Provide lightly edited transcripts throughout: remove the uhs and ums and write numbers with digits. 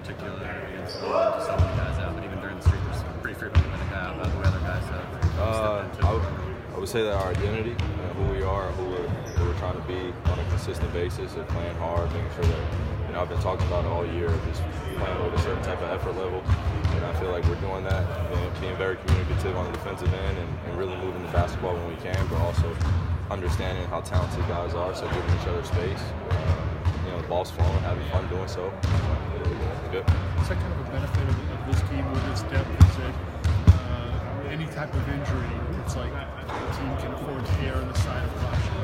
particular against so many guys out, but even during the streak, there's pretty frequently been a guy out the way other guys have stepped into. I would say that our identity, who we are, who we're trying to be on a consistent basis, of playing hard, making sure that, I've been talking about it all year, just playing with a certain type of effort level, and I feel like we're doing that, being very communicative on the defensive end and really moving the basketball when we can, but also understanding how talented guys are, so giving each other space, the ball's flowing, having fun doing so. Good. Is that kind of a benefit of this team with its depth? Is that any type of injury, it's like the team can afford to err on the side of caution?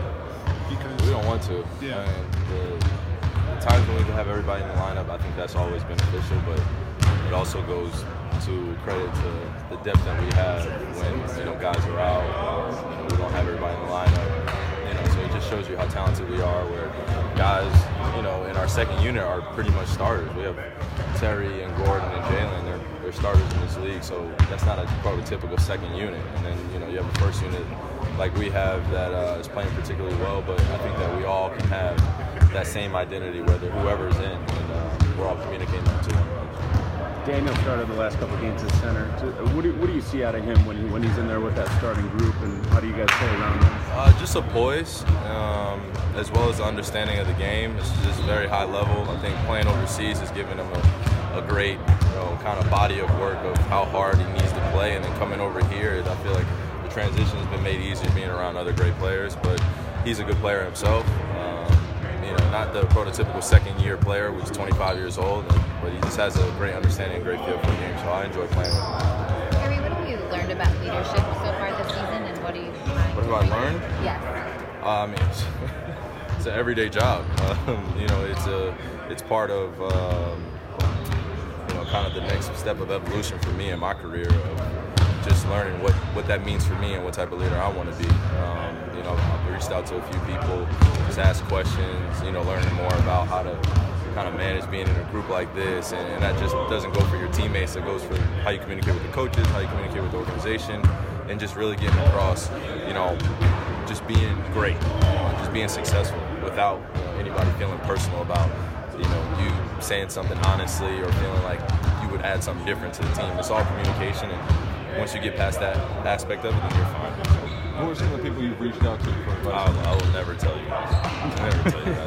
Because we don't want to. Yeah. The times when we have everybody in the lineup, I think that's always beneficial, but it also goes to credit to the depth that we have when guys are out or we don't have everybody in the lineup. So it just shows you how talented we are. Where guys, in our second unit are pretty much starters. We have Terry and Gordon and Jalen. They're starters in this league, so that's not a prototypical second unit. And then you have a first unit like we have that is playing particularly well. But I think that we all can have that same identity, whether whoever's in, and we're all communicating that to one another. Daniel started the last couple of games at center. What do you see out of him when he's in there with that starting group, and how do you guys play around him? Just a poise, as well as the understanding of the game. It's just very high level. I think playing overseas has given him a great kind of body of work of how hard he needs to play, and then coming over here, I feel like the transition has been made easier being around other great players, but he's a good player himself. Not the prototypical second-year player who's 25 years old, but he just has a great understanding and great feel for the game, so I enjoy playing with him. Kyrie, what have you learned about leadership so far this season, and what do you find? What have I learned? Yes. It's an everyday job. It's part of kind of the next step of evolution for me in my career, of just learning what that means for me and what type of leader I want to be. I've reached out to a few people, just asked questions, learning more about how to kind of manage being in a group like this, and that just doesn't go for your teammates, it goes for how you communicate with the coaches, how you communicate with the organization, and just really getting across, just being great, just being successful without anybody feeling personal about, you saying something honestly or feeling like you would add something different to the team. It's all communication, and once you get past that aspect of it, then you're fine. Who are some of the people you've reached out to for advice? I will never tell you guys.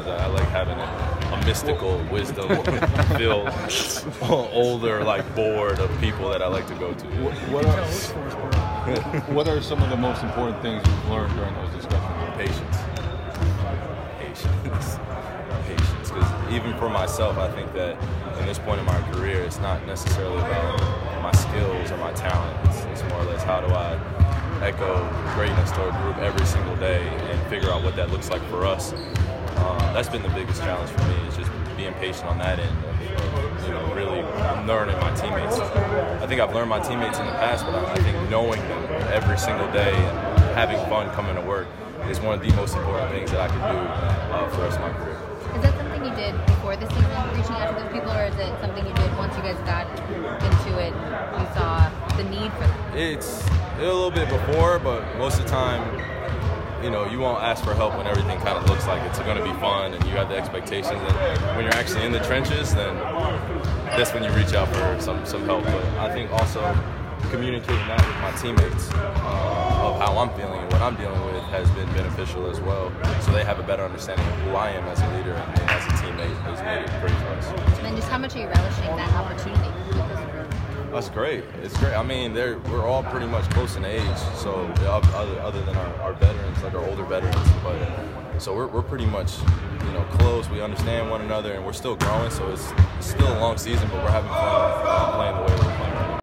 I like having a mystical, wisdom-filled, older, board of people that I like to go to. What are some of the most important things you've learned during those discussions? Patience. Because even for myself, I think that in this point in my career, it's not necessarily about my skills or my talent. It's more or less how do I echo greatness to a group every single day and figure out what that looks like for us. That's been the biggest challenge for me, is just being patient on that end of, really learning my teammates. I think I've learned my teammates in the past, but I think knowing them every single day and having fun coming to work is one of the most important things that I could do for the rest of my career. Is that something you did before the season, reaching out to those people, or is it something you did once you guys got into it, you saw the need for them? It's a little bit before, but most of the time, you won't ask for help when everything kind of looks like it's going to be fun and you have the expectations. And when you're actually in the trenches, then that's when you reach out for some help. But I think also communicating that with my teammates of how I'm feeling and what I'm dealing with has been beneficial as well. So they have a better understanding of who I am as a leader and as a teammate has made it great for us. And then just how much are you relishing that opportunity with this group? That's great. It's great. I mean, we're all pretty much close in age, so other than our veterans, like our older veterans, but so we're pretty much close. We understand one another, and we're still growing. So it's still a long season, but we're having fun playing the way we're playing.